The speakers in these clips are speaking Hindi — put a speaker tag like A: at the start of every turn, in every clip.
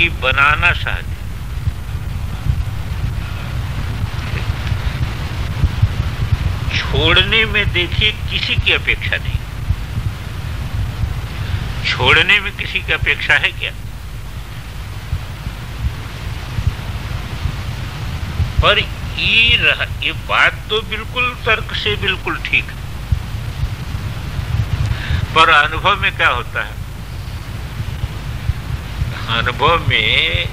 A: कि बनाना सहज है। छोड़ने में देखिए किसी की अपेक्षा नहीं। छोड़ने में किसी की अपेक्षा है क्या? पर ये बात तो बिल्कुल तर्क से बिल्कुल ठीक है, पर अनुभव में क्या होता है? अनुभव में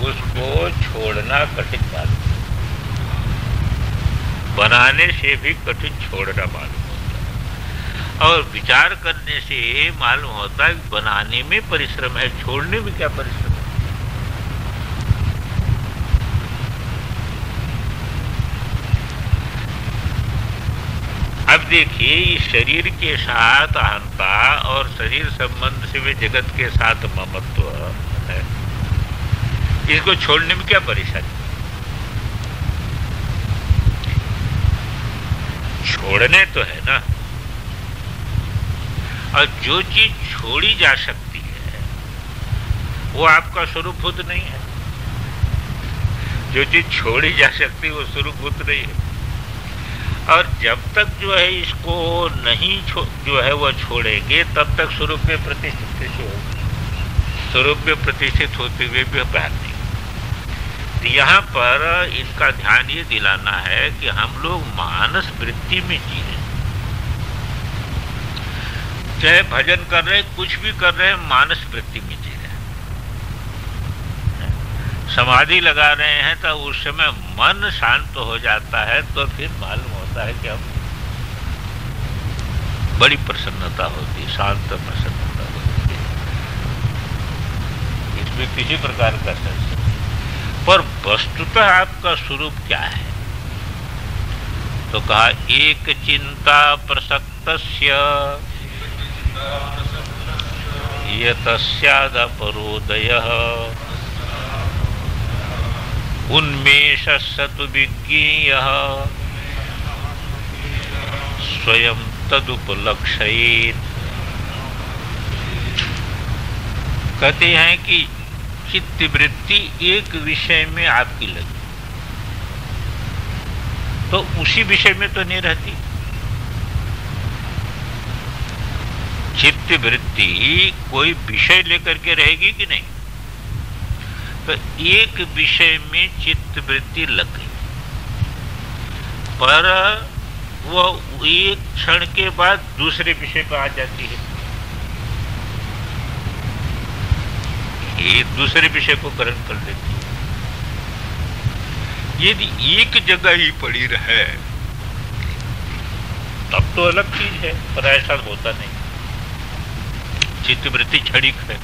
A: उसको छोड़ना कठिन मालूम, बनाने से भी कठिन छोड़ना मालूम होता है। और विचार करने से मालूम होता है कि बनाने में परिश्रम है, छोड़ने में क्या परिश्रम है। अब देखिए, इस शरीर के साथ अहंता और शरीर संबंध से वे जगत के साथ ममत्व है, इसको छोड़ने में क्या परेशानी? छोड़ने तो है ना। और जो चीज छोड़ी जा सकती है वो आपका स्वरूपभूत नहीं है। जो चीज छोड़ी जा सकती है वो स्वरूपभूत नहीं है। और जब तक जो है इसको नहीं जो है वो छोड़ेंगे, तब तक स्वरूप में प्रतिष्ठित कैसे होगी? स्वरूप में प्रतिष्ठित होते हुए भी बात नहीं। तो यहाँ पर इनका ध्यान ये दिलाना है कि हम लोग मानस वृत्ति में जी रहे हैं। चाहे भजन कर रहे, कुछ भी कर रहे हैं, मानस वृत्ति में जी रहे हैं। समाधि लगा रहे हैं तो उस समय मन शांत हो जाता है, तो फिर मालूम होता है कि हम बड़ी प्रसन्नता होती, शांत प्रसन्नता होती है। इसमें किसी प्रकार का संशय, पर वस्तुतः आपका स्वरूप क्या है? तो कहा एक चिंता प्रसक्तस्य यतस्यादपरोदयः उन्मेषस्तु विज्ञेयः स्वयं तदुपलक्षयेत्। कहते हैं कि चित्तवृत्ति एक विषय में आपकी लगी तो उसी विषय में तो नहीं रहती। चित्तवृत्ति कोई विषय लेकर के रहेगी कि नहीं? तो एक विषय में चित्तवृत्ति लग गई, पर वह एक क्षण के बाद दूसरे विषय पर आ जाती है, एक दूसरे विषय को ग्रहण कर लेती है। यदि एक जगह ही पड़ी रहे तब तो अलग चीज है, पर ऐसा होता नहीं। चित्तवृत्ति क्षणिक है।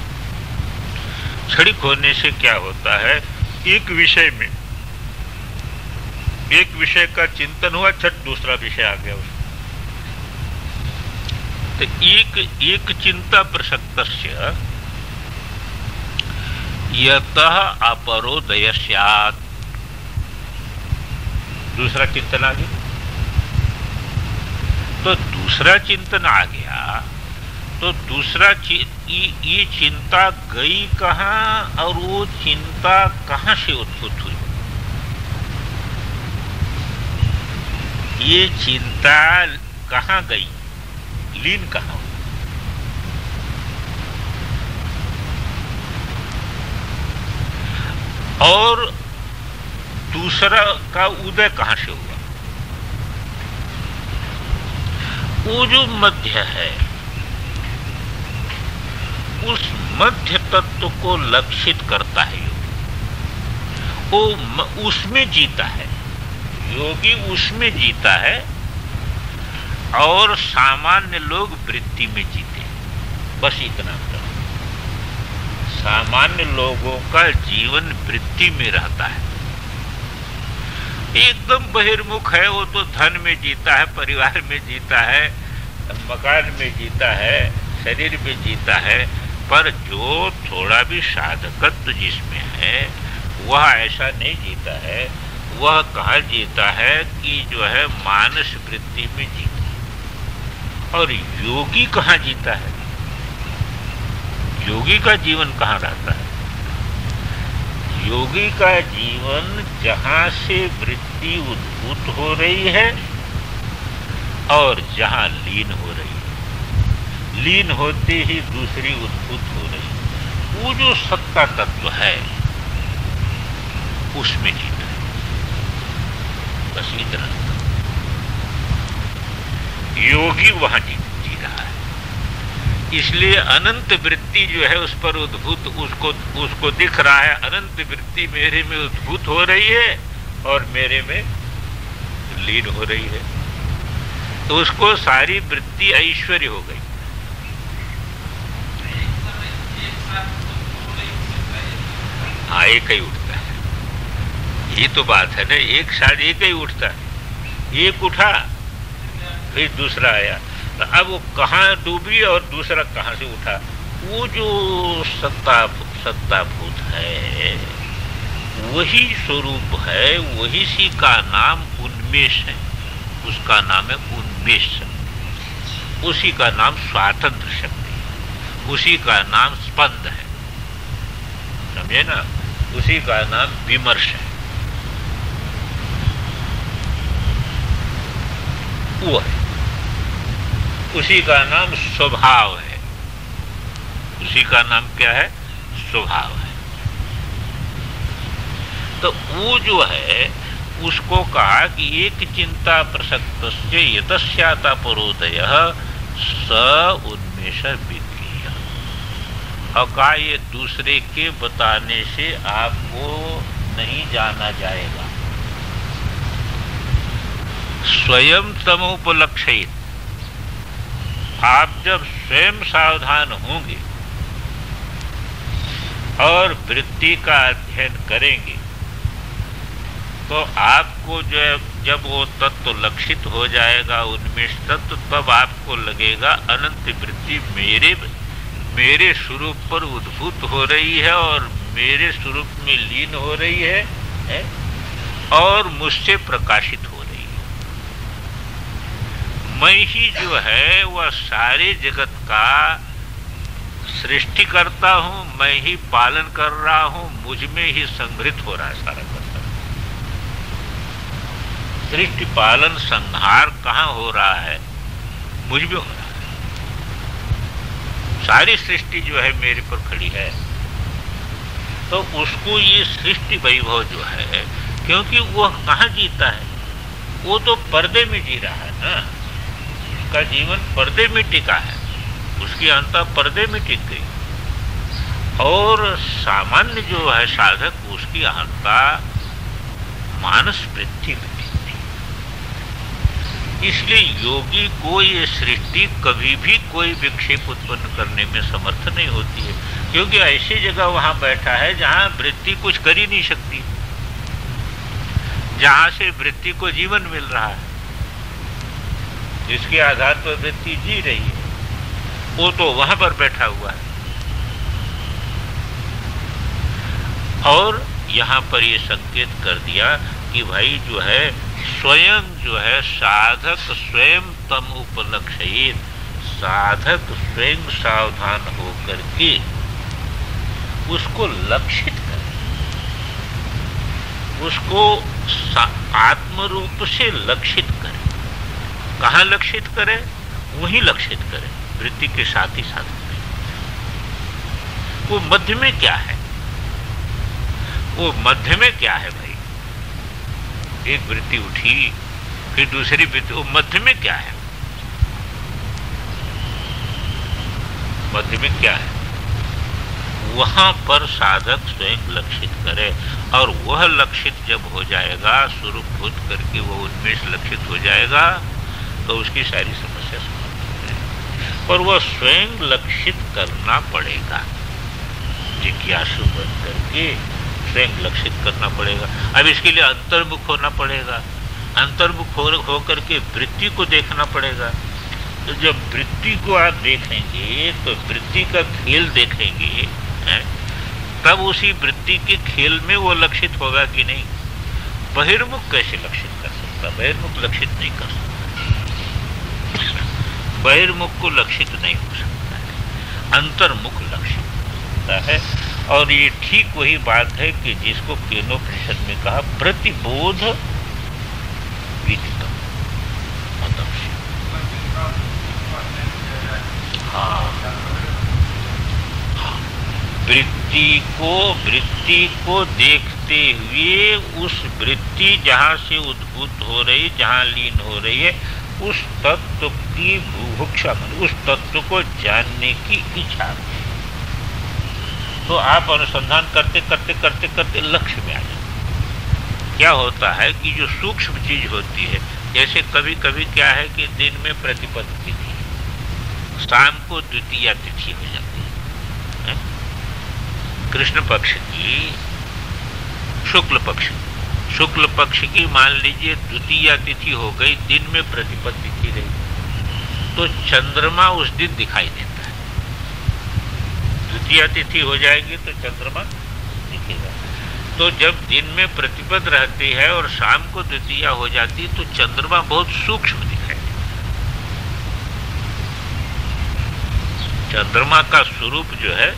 A: क्षणिक होने से क्या होता है? एक विषय में एक विषय का चिंतन हुआ, छठ दूसरा विषय आ गया उसमें। तो एक चिंता प्रसक्तस्य यतः अपरोदय स्यात्, दूसरा चिंतन आ गया। तो दूसरा चिंतन आ गया तो दूसरा ये चिंता गई कहाँ और वो चिंता कहाँ से उत्पन्न हुई? ये चिंता कहाँ गई, लीन कहाँ हुई? और दूसरा का उदय कहाँ से हुआ? वो जो मध्य है, उस मध्य तत्व को लक्षित करता है योगी। वो उसमें जीता है, योगी उसमें जीता है, और सामान्य लोग वृत्ति में जीते हैं। बस इतना अंतर। सामान्य लोगों का जीवन वृत्ति में रहता है। एकदम बहिर्मुख है, वो तो धन में जीता है, परिवार में जीता है, मकान में जीता है, शरीर में जीता है। पर जो थोड़ा भी साधकत्व जिसमें है वह ऐसा नहीं जीता है। वह कहाँ जीता है कि जो है मानस वृत्ति में जीता है। और योगी कहाँ जीता है? योगी का जीवन कहाँ रहता है? योगी का जीवन जहां से वृत्ति उद्भूत हो रही है और जहां लीन हो रही है, लीन होते ही दूसरी उद्भूत हो रही है, वो जो सत्ता तत्व है उसमें जीता है। बस इतना योगी वहां जी रहा है। इसलिए अनंत वृत्ति जो है उस पर उद्भूत, उसको दिख रहा है अनंत वृत्ति मेरे में उद्भूत हो रही है और मेरे में लीन हो रही है, तो उसको सारी वृत्ति ऐश्वर्य हो गई। हाँ, एक ही उठता है, ये तो बात है ना, एक साथ एक ही उठता है। एक उठा फिर दूसरा आया, तो अब वो कहाँ डूबी और दूसरा कहाँ से उठा। वो जो सत्ताभूत है वही स्वरूप है, वही सी का नाम उन्मेष है, उसका नाम है उन्मेष, उसी का नाम स्वातंत्र शक्ति है, उसी का नाम स्पंद है, समझे ना, उसी का नाम विमर्श है। वो है, उसी का नाम स्वभाव है, उसी का नाम क्या है, स्वभाव है। तो वो जो है उसको कहा कि एक चिंता प्रसक्तस्य यतस्याता परोदयः स उन्मेष विज्ञेयः। और कहा ये दूसरे के बताने से आपको नहीं जाना जाएगा, स्वयं तमुपलक्षित। आप जब स्वयं सावधान होंगे और वृत्ति का अध्ययन करेंगे तो आपको जो है, जब वो तत्व लक्षित हो जाएगा उन्मेष तत्व, तब आपको लगेगा अनंत वृत्ति मेरे स्वरूप पर उद्भूत हो रही है और मेरे स्वरूप में लीन हो रही है और मुझसे प्रकाशित हो रही है। मैं ही जो है वह सारे जगत का सृष्टि करता हूं, मैं ही पालन कर रहा हूं, मुझ में ही संग्रहित हो रहा है सारा कर्तव्य। सृष्टि पालन संहार कहाँ हो रहा है, मुझ में हो रहा है। सारी सृष्टि जो है मेरे पर खड़ी है, तो उसको ये सृष्टि वैभव जो है, क्योंकि वह कहाँ जीता है, वो तो पर्दे में जी रहा है ना, उसका जीवन पर्दे में टिका है, उसकी अंतः पर्दे में टिक गई। और सामान्य जो है साधक, उसकी अंतः मानस वृत्ति में टिकती। इसलिए योगी को ये सृष्टि कभी भी कोई विक्षेप उत्पन्न करने में समर्थ नहीं होती है, क्योंकि ऐसी जगह वहां बैठा है जहां वृत्ति कुछ कर ही नहीं सकती, जहां से वृत्ति को जीवन मिल रहा है, जिसके आधार पर वृत्ति जी रही है, वो तो वहां पर बैठा हुआ है। और यहां पर ये संकेत कर दिया कि भाई जो है स्वयं जो है साधक स्वयं तम उपलक्षित, साधक स्वयं सावधान होकर के उसको लक्षित करे, उसको आत्म रूप से लक्षित करे। कहाँ लक्षित करे, वहीं लक्षित करे, वृत्ति के साथ ही साथ करे। वो मध्य में क्या है, वो मध्य में क्या है भाई, एक वृत्ति उठी फिर दूसरी वृत्ति, वो मध्य में क्या है, मध्य में क्या है, वहां पर साधक स्वयं लक्षित करे। और वह लक्षित जब हो जाएगा, स्वरूपभूत करके वो उन्मेष लक्षित हो जाएगा, तो उसकी सारी समस्या समाप्त हो जाएगी। पर वह स्वयं लक्षित करना पड़ेगा, जिज्ञासु बन करके स्वयं लक्षित करना पड़ेगा। अब इसके लिए अंतर्मुख होना पड़ेगा, अंतर्मुख हो करके वृत्ति को देखना पड़ेगा। तो जब वृत्ति को आप देखेंगे तो वृत्ति का खेल देखेंगे, तब उसी वृत्ति के खेल में वो लक्षित होगा कि नहीं। बहिर्मुख कैसे लक्षित कर सकता, बहिर्मुख लक्षित नहीं कर सकता, बहिर्मुख को लक्षित नहीं हो सकता है, अंतर्मुख लक्षित होता है। और ये ठीक वही बात है कि जिसको केनोपनिषद में कहा प्रतिबोध विदितम मतस्य। हाँ, वृत्ति को देखते हुए उस वृत्ति जहाँ से उद्भूत हो रही, जहाँ लीन हो रही है, उस तत्व की बुभुक्षा, उस तत्व को जानने की इच्छा। तो आप अनुसंधान करते करते करते करते लक्ष्य में आ जाते। क्या होता है कि जो सूक्ष्म चीज होती है, जैसे कभी कभी क्या है कि दिन में प्रतिपद तिथि, शाम को द्वितीया तिथि हो जाती है, कृष्ण पक्ष की, शुक्ल पक्ष की मान लीजिए द्वितीया तिथि हो गई, दिन में प्रतिपद तिथि रही, तो चंद्रमा उस दिन दिखाई देता है। द्वितीया तिथि हो जाएगी तो चंद्रमा दिखेगा। तो जब दिन में प्रतिपद रहती है और शाम को द्वितीया हो जाती है तो चंद्रमा बहुत सूक्ष्म दिखाई देता है। चंद्रमा का स्वरूप जो है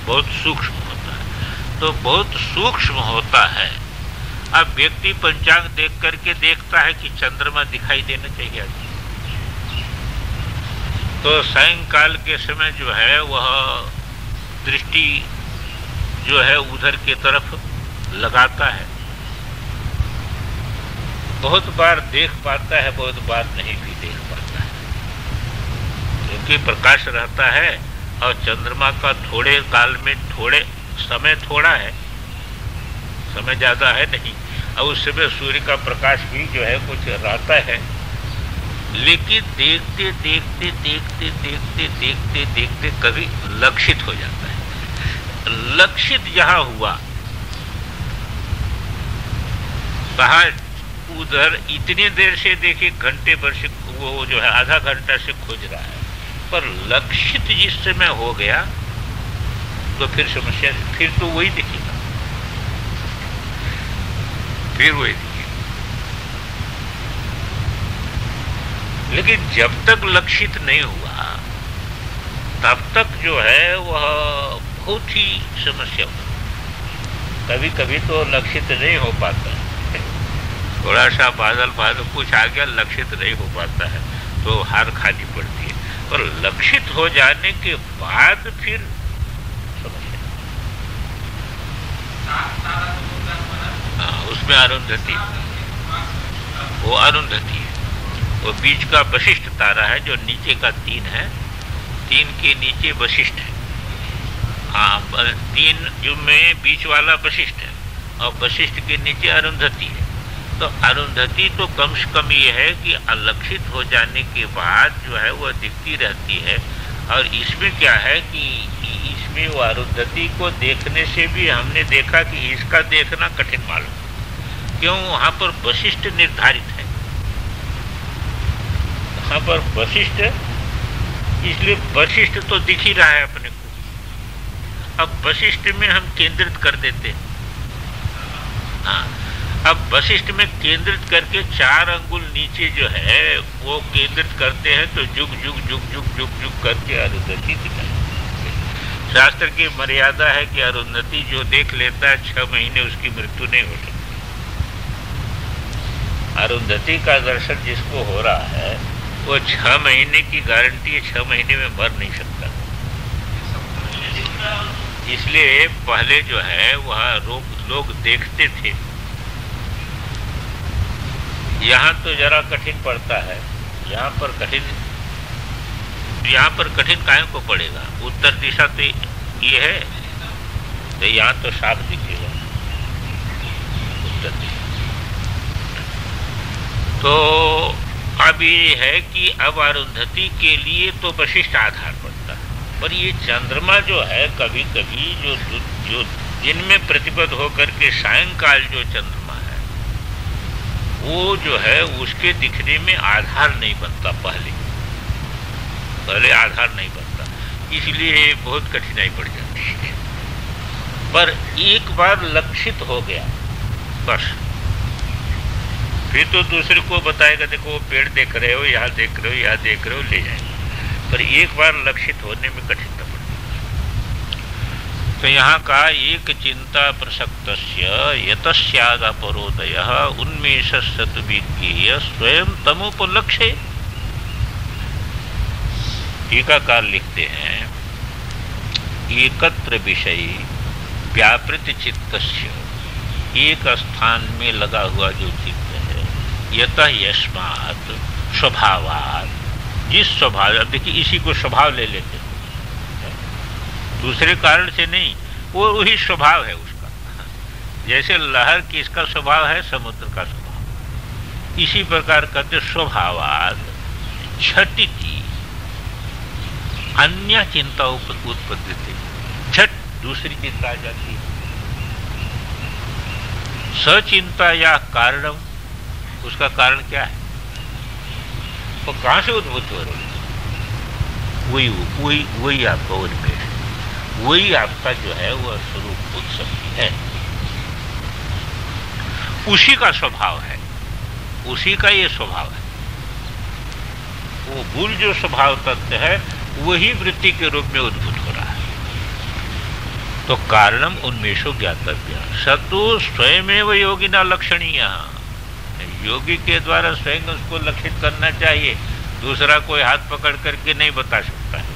A: बहुत सूक्ष्म होता है। तो बहुत सूक्ष्म होता है। अब व्यक्ति पंचांग देख करके देखता है कि चंद्रमा दिखाई देना चाहिए, तो सायंकाल के समय जो है वह दृष्टि जो है उधर की तरफ लगाता है। बहुत बार देख पाता है, बहुत बार नहीं भी देख पाता है, क्योंकि प्रकाश रहता है और चंद्रमा का थोड़े काल में समय थोड़ा है, समय ज्यादा है नहीं, और उस समय सूर्य का प्रकाश भी जो है कुछ रहता है। लेकिन देखते देखते देखते देखते देखते देखते कभी लक्षित हो जाता है। लक्षित जहां हुआ, कहा उधर इतनी देर से देखिए, घंटे भर से वो जो है आधा घंटा से खोज रहा है, पर लक्षित जिस समय हो गया तो फिर समस्या, फिर तो वही दिखेगा, फिर वही दिखेगा। लेकिन जब तक लक्षित नहीं हुआ तब तक जो है वह बहुत ही समस्या होती। कभी कभी तो लक्षित नहीं हो पाता है, थोड़ा सा बादल कुछ आ गया, लक्षित नहीं हो पाता है तो हार खानी पड़ती है। पर लक्षित हो जाने के बाद फिर समस्या। हाँ, उसमें अरुंधति, वो अरुंधति है, वो बीच का वशिष्ठ तारा है, जो नीचे का 3 है, 3 के नीचे वशिष्ठ है। हाँ, 3 जो में बीच वाला वशिष्ठ है और वशिष्ठ के नीचे अरुंधति है। तो अरुंधति तो कम से कम ये है कि अलक्षित हो जाने के बाद जो है वह दिखती रहती है। और इसमें क्या है कि इसमें वो अरुंधति को देखने से भी हमने देखा कि इसका देखना कठिन मालूम। क्यों? वहां पर वशिष्ठ निर्धारित है, वहां पर वशिष्ठ, इसलिए वशिष्ठ तो दिख ही रहा है अपने को। अब वशिष्ठ में हम केंद्रित कर देते हैं। हाँ, अब वशिष्ठ में केंद्रित करके 4 अंगुल नीचे जो है वो केंद्रित करते हैं तो जुग जुग जुग जुग जुग जुग करके अरुंधति दिखाई। शास्त्र की मर्यादा है कि अरुंधति जो देख लेता है 6 महीने उसकी मृत्यु नहीं हो सकती। अरुंधति का दर्शन जिसको हो रहा है वो 6 महीने की गारंटी है, 6 महीने में मर नहीं सकता। इसलिए पहले जो है वह लोग देखते थे। यहाँ तो जरा कठिन पड़ता है, यहाँ पर कठिन काहे को पड़ेगा? उत्तर दिशा तो ये है, तो यहाँ तो साफ दिखेगा उत्तर दिशा। तो अब ये है कि अब अरुंधति के लिए तो वशिष्ठ आधार पड़ता है, पर ये चंद्रमा जो है कभी कभी जो दिन में प्रतिपद होकर के सायंकाल जो चंद्रमा है वो जो है उसके दिखने में आधार नहीं बनता। पहले आधार नहीं बनता, इसलिए बहुत कठिनाई पड़ जाती है। पर एक बार लक्षित हो गया बस, फिर तो दूसरे को बताएगा, देखो वो पेड़ देख रहे हो, यहाँ देख रहे हो, यहाँ देख रहे हो, ले जाएंगे। पर एक बार लक्षित होने में कठिनता पड़ती है। तो यहाँ का एक चिंता प्रसक्तस्य यतस्याद अपरोदयः उन्मेषस्य तु विज्ञेय स्वयं तमुपलक्ष्य। टीकाकार लिखते हैं एकत्र विषय व्यापृत चित्तस्य, एक स्थान में लगा हुआ जो चित्त है, यतः यस्मात् स्वभावात्, जिस स्वभाव, अब देखिए इसी को स्वभाव ले लेते हैं, दूसरे कारण से नहीं, वो वही स्वभाव है उसका। जैसे लहर किसका स्वभाव है, समुद्र का स्वभाव, इसी प्रकार कहते स्वभावाद झटिति अन्य चिंता उत्पत्ति थी, झट दूसरी चिंता आ जाती है। सचिंता या कारणम, उसका कारण क्या है, वो कहां से उद्भूत हो रही है, वही आपका उन्मेष, वही आपका जो है वह स्वरूप उत्पत्ति है, उसी का स्वभाव है, उसी का ये स्वभाव है। वो मूल जो स्वभाव तत्व है वही वृत्ति के रूप में उद्भूत हो रहा है। तो कारणम उन्मेषो ज्ञातव्य सतु स्वयमेव योगिना लक्षणीय, योगी के द्वारा स्वयं उसको लक्षित करना चाहिए, दूसरा कोई हाथ पकड़ करके नहीं बता सकता है।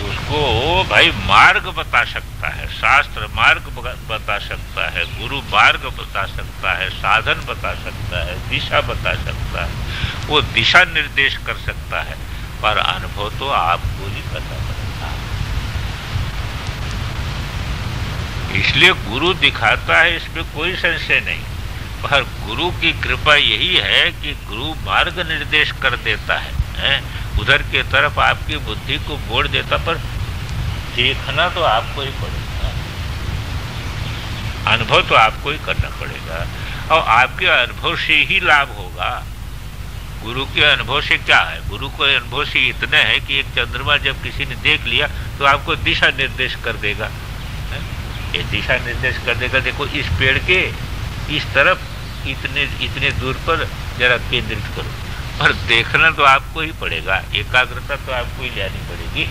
A: उसको भाई मार्ग बता सकता है, शास्त्र मार्ग बता सकता है, गुरु मार्ग बता सकता है, साधन बता सकता है, दिशा बता सकता है, वो दिशा निर्देश कर सकता है, पर अनुभव तो आपको ही करना पड़ेगा। इसलिए गुरु दिखाता है, इसमें कोई संशय नहीं, पर गुरु की कृपा यही है कि गुरु मार्ग निर्देश कर देता है, उधर की तरफ आपकी बुद्धि को मोड़ देता, पर देखना तो आपको ही पड़ेगा, अनुभव तो आपको ही करना पड़ेगा, और आपके अनुभव से ही लाभ होगा। गुरु के अनुभव से क्या है, गुरु के अनुभव से इतना है कि एक चंद्रमा जब किसी ने देख लिया तो आपको दिशा निर्देश कर देगा, ये दिशा निर्देश कर देगा, देखो इस पेड़ के इस तरफ इतने दूर पर जरा केंद्रित करो, पर देखना तो आपको ही पड़ेगा, एकाग्रता तो आपको ही लेनी पड़ेगी।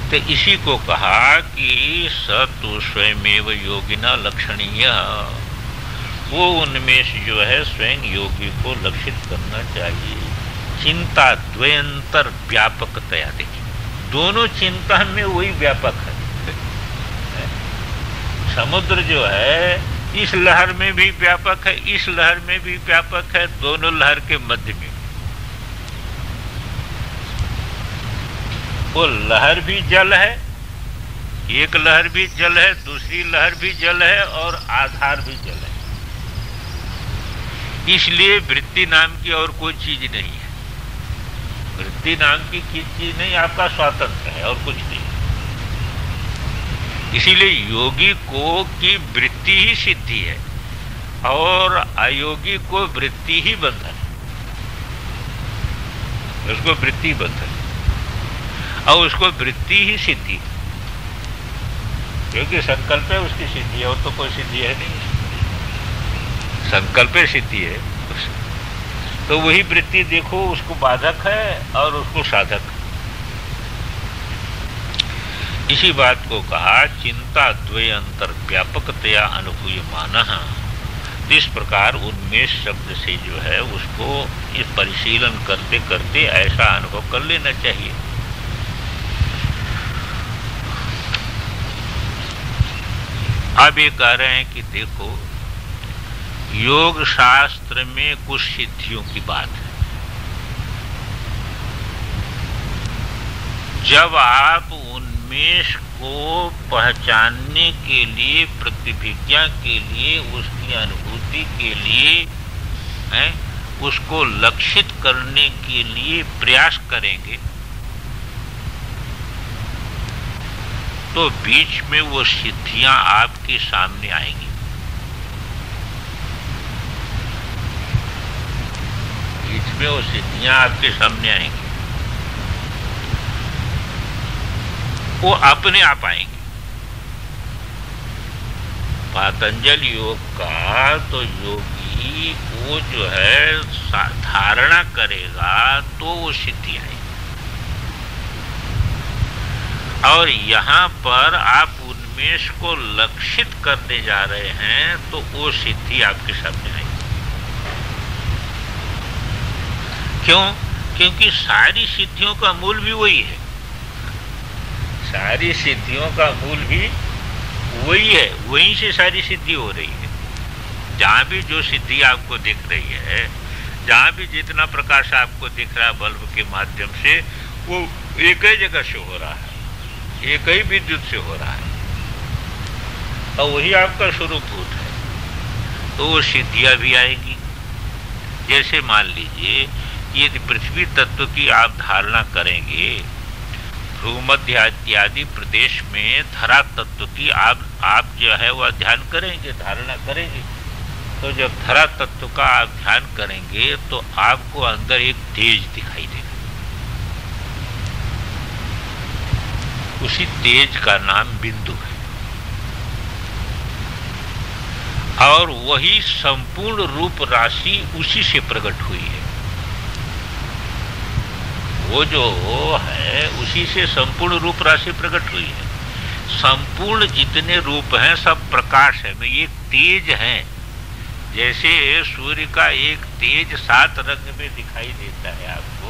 A: तो इसी को कहा कि स तो स्वयमेव योगिना लक्षणीय, वो उन्मेष जो है स्वयं योगी को लक्षित करना चाहिए। चिंता द्वयंतर व्यापकतया, देखिए दोनों चिंता में वही व्यापक है। समुद्र जो है इस लहर में भी व्यापक है, इस लहर में भी व्यापक है, दोनों लहर के मध्य में। वो लहर भी जल है, एक लहर भी जल है, दूसरी लहर भी जल है, और आधार भी जल है। इसलिए वृत्ति नाम की और कोई चीज नहीं है, वृत्ति नाम की चीज नहीं, आपका स्वातंत्र है और कुछ नहीं। इसीलिए योगी को की वृत्ति ही सिद्धि है और अयोगी को वृत्ति ही बंधन है, उसको वृत्ति बंधन और उसको वृत्ति ही सिद्धि है, क्योंकि संकल्प है उसकी सिद्धि है, और तो कोई सिद्धि है नहीं, संकल्प सिद्धि है। तो वही वृत्ति देखो उसको बाधक है और उसको साधक है। इसी बात को कहा चिंता द्वय अंतर व्यापकतया अनुभूयमानः। इस प्रकार उन्मेष शब्द से जो है उसको इस परिशीलन करते करते ऐसा अनुभव कर लेना चाहिए। अब ये कह रहे हैं कि देखो योग शास्त्र में कुछ सिद्धियों की बात है। जब आप उन्मेष को पहचानने के लिए, प्रतिभिज्ञा के लिए, उसकी अनुभूति के लिए, उसको लक्षित करने के लिए प्रयास करेंगे, तो बीच में वो सिद्धियां आपके सामने आएंगी। बीच में वो सिद्धियां आपके सामने आएंगी, वो अपने आप आएंगे। पातंजल योग का तो योगी की वो जो है धारणा करेगा तो वो सिद्धि आएगी। और यहाँ पर आप उन्मेष को लक्षित करने जा रहे हैं तो वो सिद्धि आपके सामने आएगी। क्यों? क्योंकि सारी सिद्धियों का मूल भी वही है। सारी सिद्धियों का मूल भी वही है, वहीं से सारी सिद्धि हो रही है। जहां भी जो सिद्धि आपको दिख रही है, जहां भी जितना प्रकाश आपको दिख रहा है बल्ब के माध्यम से, वो एक ही जगह से हो रहा है, एक ही विद्युत से हो रहा है, और वही आपका स्वरूपभूत है। तो वो सिद्धियां भी आएगी। जैसे मान लीजिए यदि पृथ्वी तत्व की आप धारणा करेंगे, भूमध्य इत्यादि प्रदेश में धरा तत्व की आप जो है वह ध्यान करेंगे, धारणा करेंगे, तो जब धरा तत्व का आप ध्यान करेंगे तो आपको अंदर एक तेज दिखाई देगा। उसी तेज का नाम बिंदु है, और वही संपूर्ण रूप राशि उसी से प्रकट हुई है। वो जो है उसी से संपूर्ण रूप राशि प्रकट हुई है। संपूर्ण जितने रूप हैं सब प्रकाश है, में एक तेज है। जैसे सूर्य का एक तेज 7 रंग में दिखाई देता है आपको,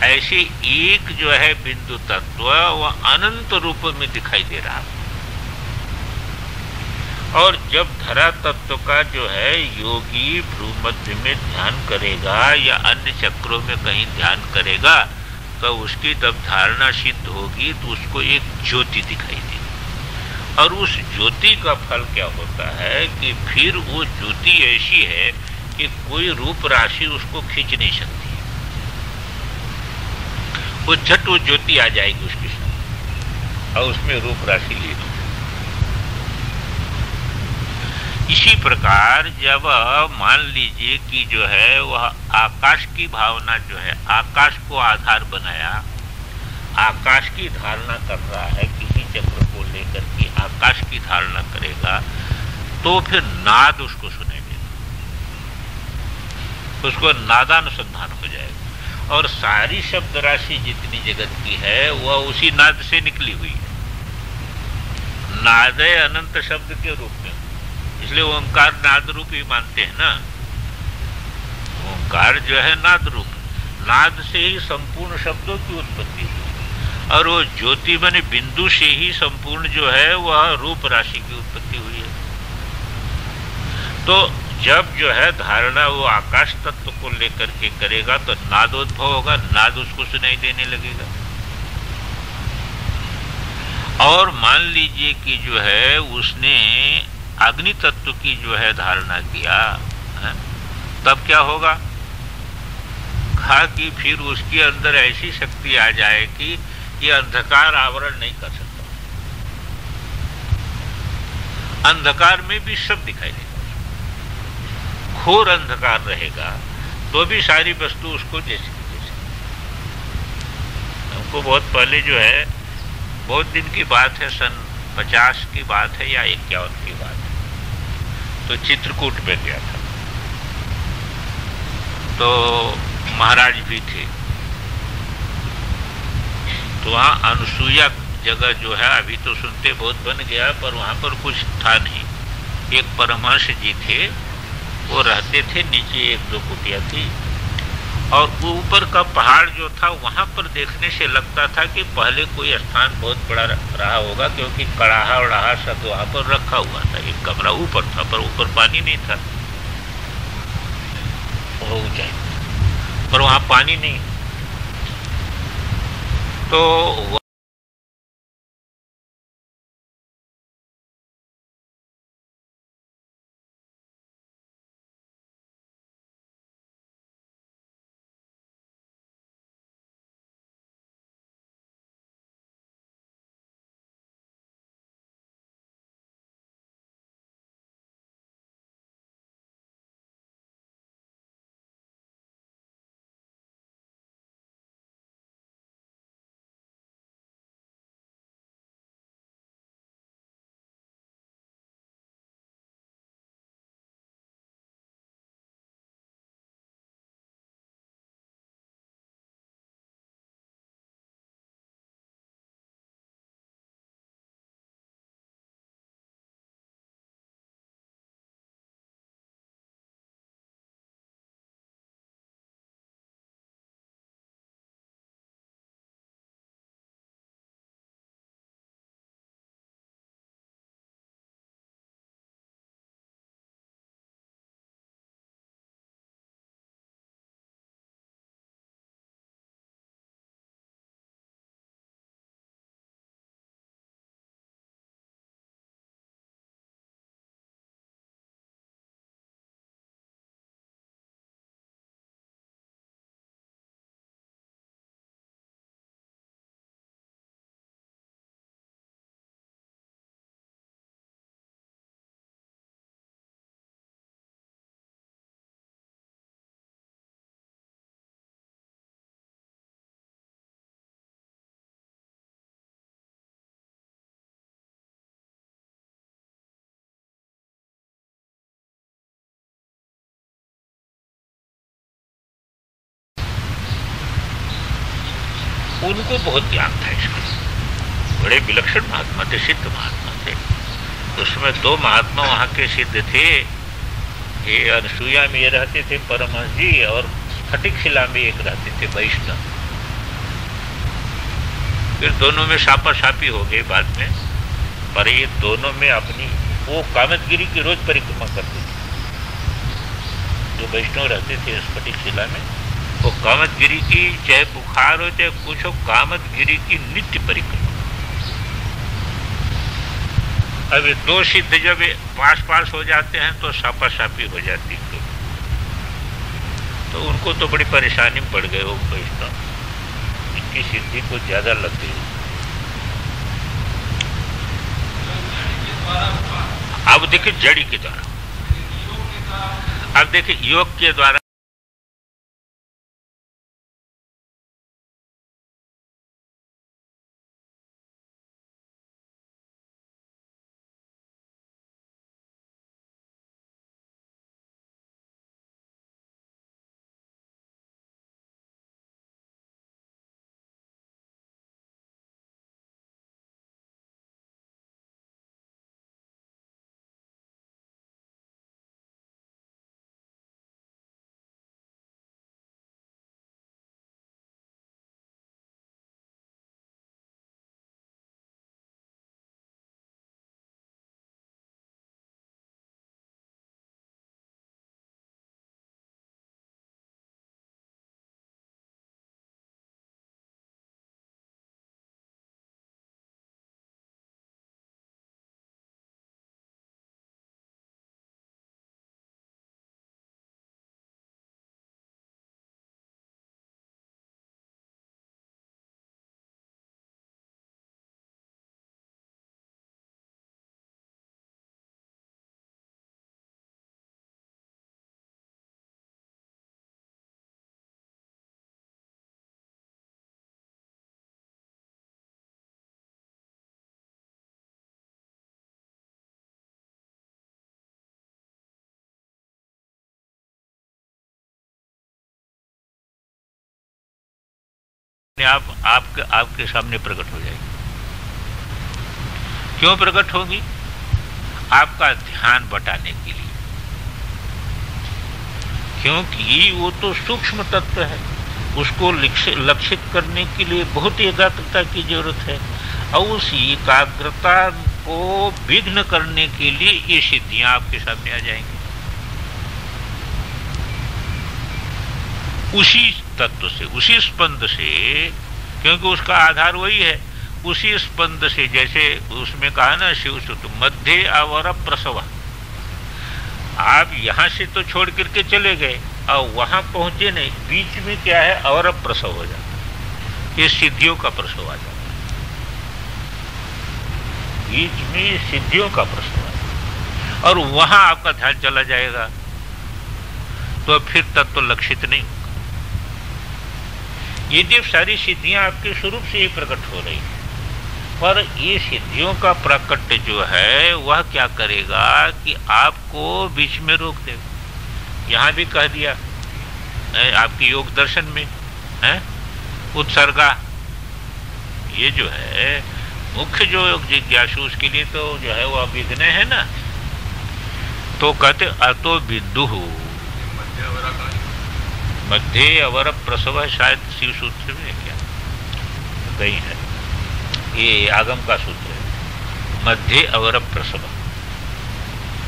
A: ऐसे एक जो है बिंदु तत्व वह अनंत रूप में दिखाई दे रहा है। और जब धरा तत्व का जो है योगी भ्रूमध्य में ध्यान करेगा या अन्य चक्रों में कहीं ध्यान करेगा, तो उसकी तब धारणा सिद्ध होगी, तो उसको एक ज्योति दिखाई देगी। और उस ज्योति का फल क्या होता है कि फिर वो ज्योति ऐसी है कि कोई रूप राशि उसको खींच नहीं सकती। वो झट वो ज्योति आ जाएगी उसके साथ, और उसमें रूप राशि ले लो। इसी प्रकार जब मान लीजिए कि जो है वह आकाश की भावना जो है, आकाश को आधार बनाया, आकाश की धारणा कर रहा है, किसी चक्र को लेकर के आकाश की धारणा करेगा, तो फिर नाद उसको सुनाई देगा, उसको नादानुसंधान हो जाएगा। और सारी शब्द राशि जितनी जगत की है वह उसी नाद से निकली हुई है। नादय अनंत शब्द के रूप में, इसलिए ओंकार नाद रूप ही मानते हैं ना। ओंकार जो है नाद रूप, नाद से ही संपूर्ण शब्दों की उत्पत्ति हुई, और वो ज्योति माने बिंदु से ही संपूर्ण जो है वह रूप राशि की उत्पत्ति हुई है। तो जब जो है धारणा वो आकाश तत्व को लेकर के करेगा तो नादोद्भव होगा, नाद उसको सुनाई देने लगेगा। और मान लीजिए कि जो है उसने अग्नि तत्व की जो है धारणा किया है, तब क्या होगा? कहा कि फिर उसके अंदर ऐसी शक्ति आ जाए कि ये अंधकार आवरण नहीं कर सकता। अंधकार में भी सब दिखाई देगा, घोर अंधकार रहेगा तो भी सारी वस्तु उसको जैसी जैसी। हमको बहुत पहले जो है, बहुत दिन की बात है, सन 50 की बात है या 51 की बात है, तो चित्रकूट में गया था। तो महाराज भी थे, तो वहाँ अनुसूया जगह जो है, अभी तो सुनते बहुत बन गया, पर वहाँ पर कुछ था नहीं। एक परमहंस जी थे, वो रहते थे, नीचे 1-2 कुटिया थी, और ऊपर का पहाड़ जो था वहाँ पर देखने से लगता था कि पहले कोई स्थान बहुत बड़ा रहा होगा, क्योंकि कड़ाहा उड़ाहा सब वहाँ पर रखा हुआ था। एक कमरा ऊपर था, पर ऊपर पानी नहीं था, वो ऊंचाई पर वहाँ पानी नहीं। तो उनको बहुत ज्ञान था इसका। बड़े विलक्षण महात्मा थे, सिद्ध महात्मा थे। उसमें 2 महात्मा वहाँ के सिद्ध थे। ये अनसुईया में ये रहते थे परमहंस जी, और स्फटिक शिला में एक रहते थे वैष्णव। फिर दोनों में सापा-सापी हो गए बाद में, पर ये दोनों में अपनी वो कामतगिरी की रोज परिक्रमा करते थे। जो वैष्णव रहते थे स्फटिक शिला में, वो कामतगिरी की चाहे बुखार हो चाहे कुछ हो, कामतगिरी की नित्य परिक्रमा। अब 2 सिद्ध जब पास हो जाते हैं तो सापा-सापी हो जाती है, तो उनको तो बड़ी परेशानी में पड़ गए वो वैष्णव, इनकी सिद्धि को ज्यादा लग गई। अब देखिए जड़ी के द्वारा, अब देखिए योग के द्वारा आपके सामने प्रकट हो जाएगी। क्यों प्रकट होगी? आपका ध्यान बटाने के लिए, क्योंकि वो तो सूक्ष्म तत्व है, उसको लक्षित करने के लिए बहुत एकाग्रता की जरूरत है, और उस एकाग्रता को विघ्न करने के लिए ये सिद्धियां आपके सामने आ जाएंगी। उसी तत्व से, उसी स्पंद से, क्योंकि उसका आधार वही है, उसी स्पंद से, जैसे उसमें कहा ना शिव सुत मध्य अवर प्रसव, आप यहां से तो छोड़ करके चले गए और वहां पहुंचे नहीं, बीच में क्या है, अवर प्रसव हो जाता है, ये सिद्धियों का प्रसव आ जाता है, बीच में सिद्धियों का प्रसव आ जाता है, और वहां आपका ध्यान चला जाएगा तो फिर तत्व लक्षित नहीं होगा। यदि सारी सिद्धियां आपके स्वरूप से ही प्रकट हो रही है, पर ये सिद्धियों का प्रकट जो है वह क्या करेगा कि आपको बीच में रोक देगा। यहां भी कह दिया आपकी योग दर्शन में है उत्सर्गा, ये जो है मुख्य जो योग जिज्ञासु उसके लिए तो जो है वह विघ्न है ना, तो कहते अतो बिंदु मध्य अवर प्रसव है, शायद शिव सूत्र में क्या कहीं है, ये आगम का सूत्र है, मध्य अवर प्रसव,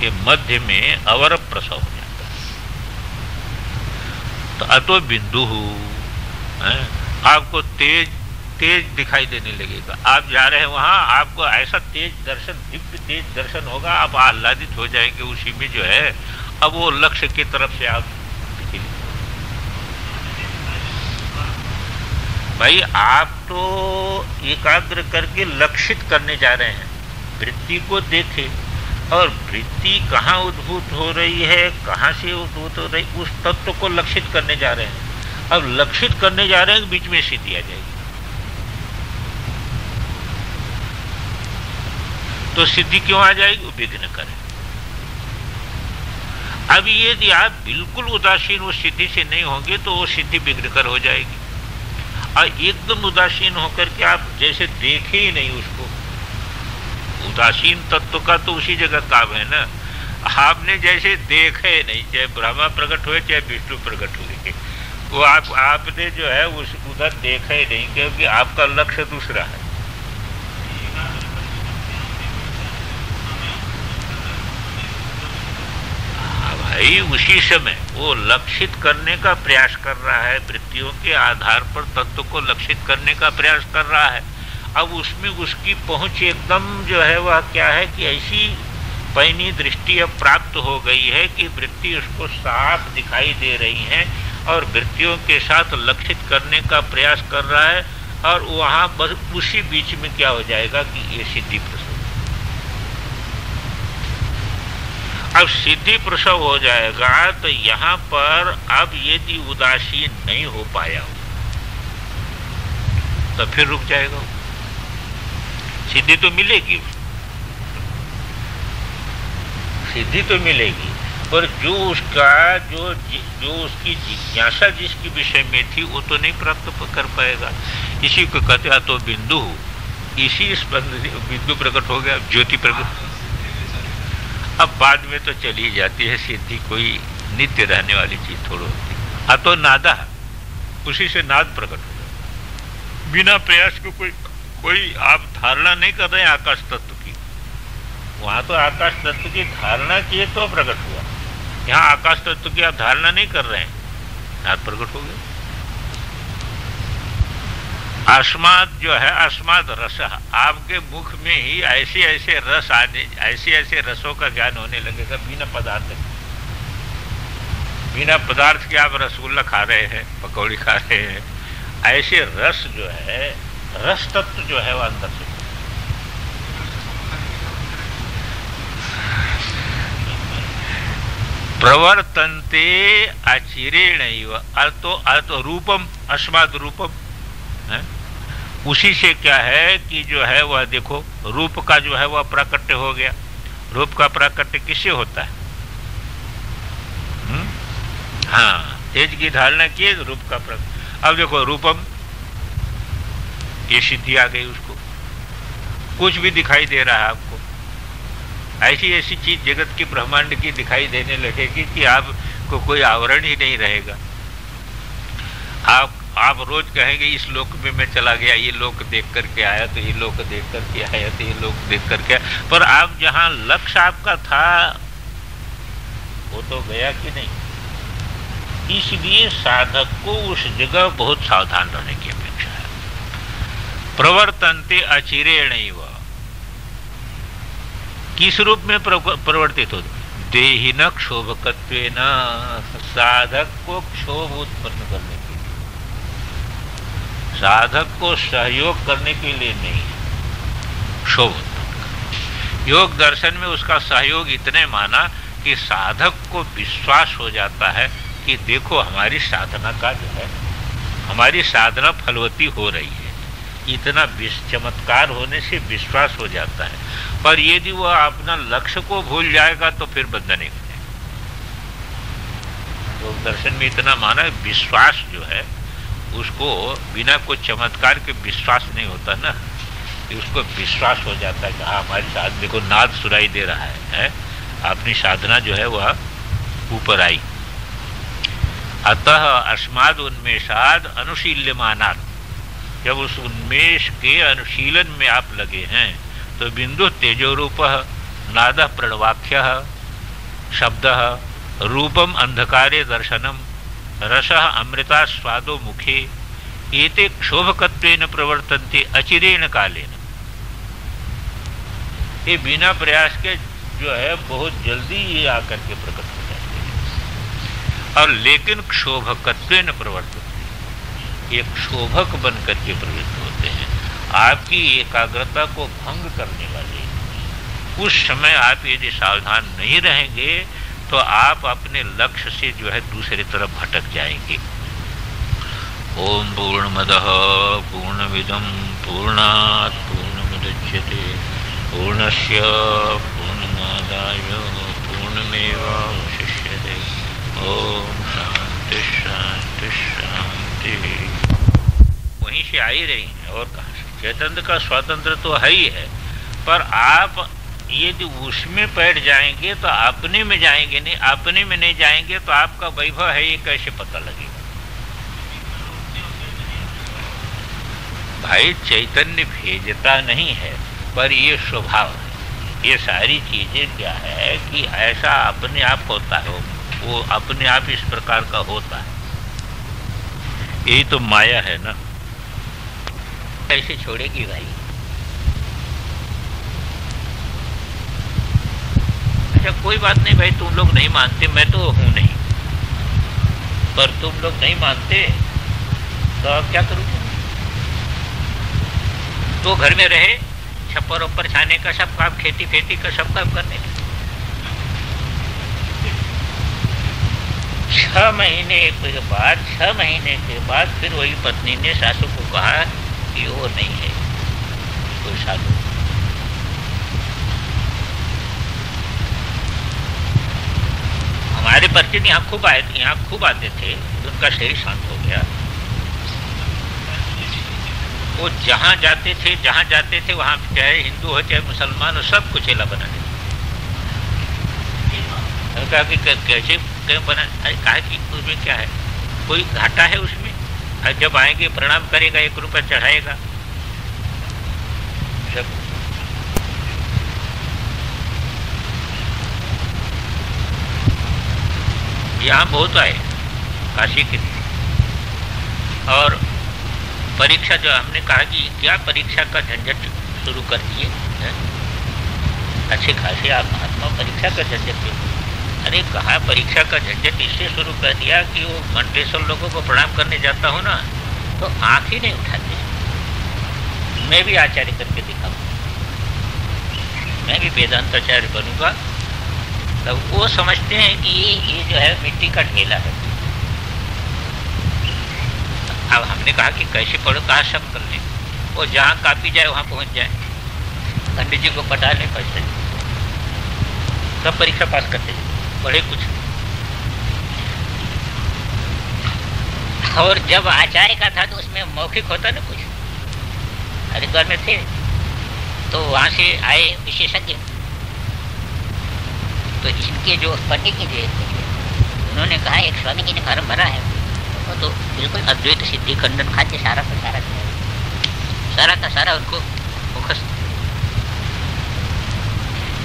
A: ये मध्य में अवर प्रसव हो जाता है। तो अतो बिंदु आपको तेज तेज दिखाई देने लगेगा, आप जा रहे हैं वहां, आपको ऐसा तेज दर्शन, दिव्य तेज दर्शन होगा, आप आह्लादित हो जाएंगे उसी में जो है। अब वो लक्ष्य की तरफ से आप, भाई आप तो एकाग्र करके लक्षित करने जा रहे हैं, वृत्ति को देखें और वृत्ति कहाँ उद्भूत हो रही है, कहाँ से उद्भूत हो रही, उस तत्व को लक्षित करने जा रहे हैं। अब लक्षित करने जा रहे हैं, बीच में सिद्धि आ जाएगी, तो सिद्धि क्यों आ जाएगी? विघ्न करें। अब यदि आप बिल्कुल उदासीन उस सिद्धि से नहीं होंगे तो वो सिद्धि विघ्न कर हो जाएगी। और एकदम उदासीन होकर के आप जैसे देखे ही नहीं उसको। उदासीन तत्व का तो उसी जगह काम है ना। आपने जैसे देखे नहीं, चाहे ब्रह्मा प्रकट हुए चाहे विष्णु प्रकट हुए, वो आपने जो है उस उधर देखा ही नहीं, क्योंकि आपका लक्ष्य दूसरा है। भाई उसी समय वो लक्षित करने का प्रयास कर रहा है, वृत्तियों के आधार पर तत्व को लक्षित करने का प्रयास कर रहा है। अब उसमें उसकी पहुंच एकदम जो है वह क्या है कि ऐसी पैनी दृष्टि अब प्राप्त हो गई है कि वृत्ति उसको साफ दिखाई दे रही हैं और वृत्तियों के साथ लक्षित करने का प्रयास कर रहा है। और वहां बस उसी बीच में क्या हो जाएगा कि ये सिद्धि प्रसव। अब सिद्धि प्रसव हो जाएगा तो यहां पर अब यदि उदासीन नहीं हो पाया हो तो फिर रुक जाएगा। सिद्धि तो मिलेगी, सिद्धि तो मिलेगी, पर जो उसका जो उसकी जिज्ञासा जिसकी विषय में थी वो तो नहीं प्राप्त कर पाएगा। इसी को कहते हैं तो बिंदु, इसी बिंदु प्रकट हो गया, ज्योति प्रकट। अब बाद में तो चली जाती है सिद्धि, कोई नित्य रहने वाली चीज थोड़ी होती। अतो नादा, उसी से नाद प्रकट हो गया। बिना प्रयास को कोई आप धारणा नहीं कर रहे हैं आकाश तत्व की। वहां तो आकाश तत्व की धारणा किए तो प्रकट हुआ, यहाँ आकाश तत्व की आप धारणा नहीं कर रहे हैं, नाद प्रकट हो गया। अस्माद जो है, अस्माद रस, आपके मुख में ही ऐसे ऐसे रस आने, ऐसे रसों का ज्ञान होने लगेगा बिना पदार्थ के। बिना पदार्थ के आप रसगुल्ला खा रहे हैं, पकौड़ी खा रहे हैं, ऐसे रस जो है, रस तत्व जो है वह अंदर से। प्रवर्तन्ते अचिरेणैव, अर्थो रूपम अस्माद रूपम है? उसी से क्या है कि जो है वह देखो रूप का जो है वह प्राकट्य हो गया। रूप का प्राकट्य किससे होता है? हाँ, तेज की धारणा किए रूप का प्राकट्य। अब देखो रूपम, ये सिद्धि आ गई उसको, कुछ भी दिखाई दे रहा है आपको। ऐसी ऐसी चीज जगत की ब्रह्मांड की दिखाई देने लगेगी कि आपको कोई आवरण ही नहीं रहेगा। आप रोज कहेंगे इस लोक में मैं चला गया, ये लोक देख करके आया, तो ये लोक देख करके आया, तो ये लोक देख करके आया। पर आप जहां लक्ष्य आपका था वो तो गया कि नहीं। इसलिए साधक को उस जगह बहुत सावधान रहने की अपेक्षा है। प्रवर्तन्ते अचिरेणैव, किस रूप में प्रवर्तित हो? देहिन क्षोभकत्वेन, साधक को क्षोभ उत्पन्न करने के लिए, साधक को सहयोग करने के लिए नहीं, क्षोभ उत्पन्न करने। योग दर्शन में उसका सहयोग इतने माना कि साधक को विश्वास हो जाता है कि देखो हमारी साधना का जो है, हमारी साधना फलवती हो रही है। इतना चमत्कार होने से विश्वास हो जाता है। पर यदि वह अपना लक्ष्य को भूल जाएगा तो फिर बंधन नहीं बनेगा। योग दर्शन में इतना माना, विश्वास जो है उसको बिना कोई चमत्कार के विश्वास नहीं होता ना, कि उसको विश्वास हो जाता है कि हाँ हमारी साधना, देखो नाद सुनाई दे रहा है, अपनी साधना जो है वह ऊपर आई। अतः अस्माद उन्मेषाद अनुशील्यमानात्, जब उस उन्मेष के अनुशीलन में आप लगे हैं तो बिंदु तेजो रूप नाद प्रणवाख्य शब्द रूपम अंधकारे दर्शनम रस अमृता स्वादो मुखे एते क्षोभकत्वेन प्रवर्तन्ते अचिरेण कालेन। ये बिना प्रयास के जो है बहुत जल्दी ये आकर के प्रकट हो जाते हैं, और लेकिन क्षोभकत्वेन प्रवर्तन्ते, ये क्षोभक बन करके प्रवृत्त होते हैं, आपकी एकाग्रता को भंग करने वाले। उस समय आप यदि सावधान नहीं रहेंगे तो आप अपने लक्ष्य से जो है दूसरी तरफ भटक जाएंगे। ओम पूर्णमदः पूर्णमिदं पूर्णात् पूर्णमुदच्यते पूर्णस्य पूर्णमादाय पूर्णमेवावशिष्यते। ओम शांति शांति शांति। से आ ही रही हैं, और कहाँ से? चैतन्य का स्वतंत्र तो है ही है, पर आप यदि उसमें बैठ जाएंगे तो अपने में जाएंगे नहीं, अपने में नहीं जाएंगे तो आपका वैभव है ये कैसे पता लगेगा? भाई चैतन्य भेजता नहीं है, पर ये स्वभाव है। ये सारी चीजें क्या है कि ऐसा अपने आप होता है, वो अपने आप इस प्रकार का होता है। यही तो माया है ना। कैसे छोड़ेगी भाई? अच्छा कोई बात नहीं भाई, तुम लोग नहीं मानते, मैं तो हूं नहीं, पर तुम लोग नहीं मानते तो अब क्या करूं? तो घर में रहे, छप्पर ऊपर छाने का सब काम, खेती खेती का सब काम करने का। 6 महीने के बाद फिर वही पत्नी ने सासू को कहा कि वो नहीं है कोई साधु। हमारे परिचित यहाँ खूब आते थे, उनका शरीर शांत हो गया। वो जहाँ जाते थे वहाँ चाहे हिंदू हो चाहे मुसलमान हो, सब कुछ चेला बना देते। कहा कि कैसे बना? कहा कि उसमें क्या है, कोई घाटा है उसमें? जब आएंगे प्रणाम करेगा, 1 रुपया चढ़ाएगा। यहाँ बहुत आए काशी के, और परीक्षा जो हमने कहा कि क्या परीक्षा का झंझट शुरू कर दिए, अच्छे खासे आप महात्मा परीक्षा का झंझट क्यों? अरे कहा परीक्षा का झंझट इससे शुरू कर दिया कि वो मंडलेश्वर लोगों को प्रणाम करने जाता हूँ ना, तो आंख ही नहीं उठाते। मैं भी आचार्य करके दिखाऊंगा, मैं भी वेदांताचार्य बनूंगा। तब वो समझते हैं कि ये जो है मिट्टी का ढेला है। अब हमने कहा कि कैसे पढ़ो, कहा सब कर ले, वो जहाँ कापी जाए वहाँ पहुँच जाए, पंडित जी को पटा ले, पैसे सब परीक्षा पास करते हैं, पढ़े कुछ। और जब आचार्य का था तो उसमें मौखिक होता ना कुछ। हरिद्वार में थे तो वहाँ से आए विशेषज्ञ, तो इनके जो पंडित जी थे उन्होंने कहा एक स्वामी जी ने फार्म भरा है, वो तो बिल्कुल अद्वैत सिद्धि खंडन खाद्य सारा का सारा उनको मुखस्त,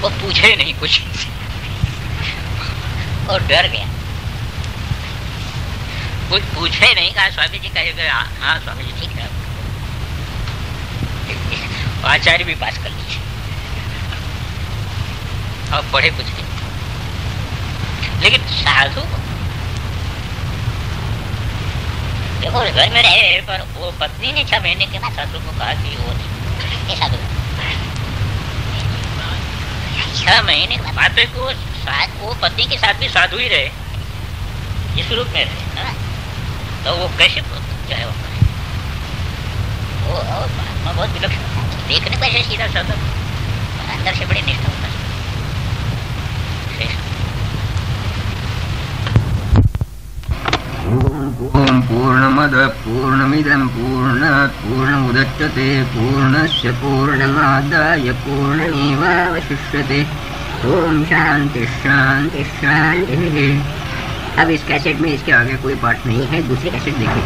A: वो पूछे नहीं कुछ और डर गया, कुछ पूछे नहीं। कहा स्वामी जी कहेगा हाँ स्वामी जी ठीक है, आचार्य भी पास कर लीजिए, अब पढ़े कुछ नहीं। लेकिन साधु देखो घर में रहे, पर वो पत्नी ने 6 महीने के बाद साधु को कहा कि वो नहीं साधु। 6 महीने के बाद को वो पति के साथ भी साधु ही रहे, इस रूप में रहे ना, तो वो कैसे जो है वो महात्मा बहुत विलक्षण, देखने को ऐसे सीधा साधा, अंदर से बड़ी निष्ठा होता है।
B: ओम पूर्णमदः पूर्णमिदं पूर्णात् पूर्णमुदच्यते पूर्णस्य पूर्णमादाय पूर्णमेवावशिष्यते। ओम शांति शांति शांति। अब इस कैसेट में इसके आगे कोई पार्ट नहीं है, दूसरे कैसेट देखिए।